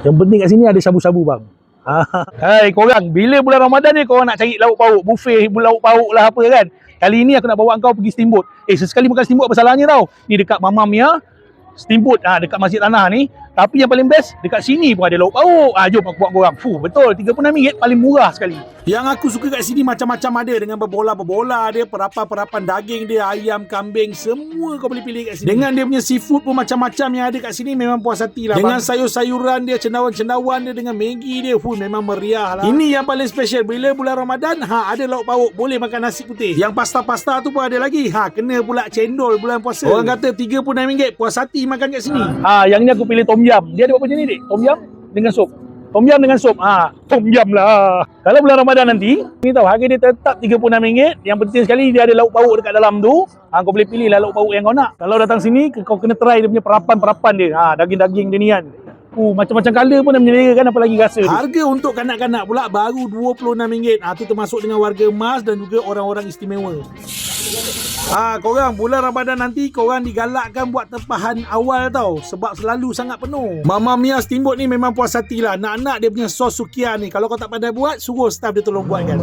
Yang penting kat sini ada sabu-sabu bang. Hai korang, bila bulan Ramadan ni korang nak cari lauk pauk, buffet lauk pauk lah apa kan. Kali ni aku nak bawa kau pergi steamboat. Sesekali makan steamboat apa salahnya tau. Ni dekat Mama Mia steamboat dekat Masjid Tanah ni. Tapi yang paling best dekat sini pun ada lauk pauk. Jom aku buat korang. Betul, RM36 paling murah sekali. Yang aku suka kat sini macam-macam ada, dengan berbola-berbola dia, perapan-perapan daging dia, ayam, kambing, semua kau boleh pilih kat sini. Dengan dia punya seafood pun macam-macam yang ada kat sini, memang puas hati lah. Dengan sayur-sayuran dia, cendawan-cendawan dia, dengan Maggi dia, memang meriah lah. Ini yang paling special, bila bulan Ramadan ada lauk pauk, boleh makan nasi putih. Yang pasta-pasta tu pun ada lagi. Kena pula cendol bulan puasa. Orang kata RM36 puas hati makan kat sini. Yang ni aku pilih tom yum. Dia ada berapa jenis dik? Tom yum dengan sup. Tom yum dengan sup. Tom yum lah. Kalau bulan Ramadan nanti, ni tahu harga dia tetap RM36. Yang penting sekali dia ada lauk pauk dekat dalam tu. Kau boleh pilih lah lauk pauk yang kau nak. Kalau datang sini, kau kena try dia punya perapan-perapan dia. Daging-daging dia ni kan. Macam-macam color pun dah menyediakan, apalagi rasa dia. Harga untuk kanak-kanak pula baru RM26. Tu termasuk dengan warga emas dan juga orang-orang istimewa. Korang bulan Ramadan nanti korang digalakkan buat tempahan awal tau, sebab selalu sangat penuh. Mama Mia steamboat ni memang puas hati lah. Nak-nak dia punya sos sukian ni, kalau kau tak pandai buat, suruh staff dia tolong buatkan.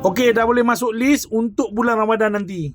Okey, dah boleh masuk list untuk bulan Ramadan nanti.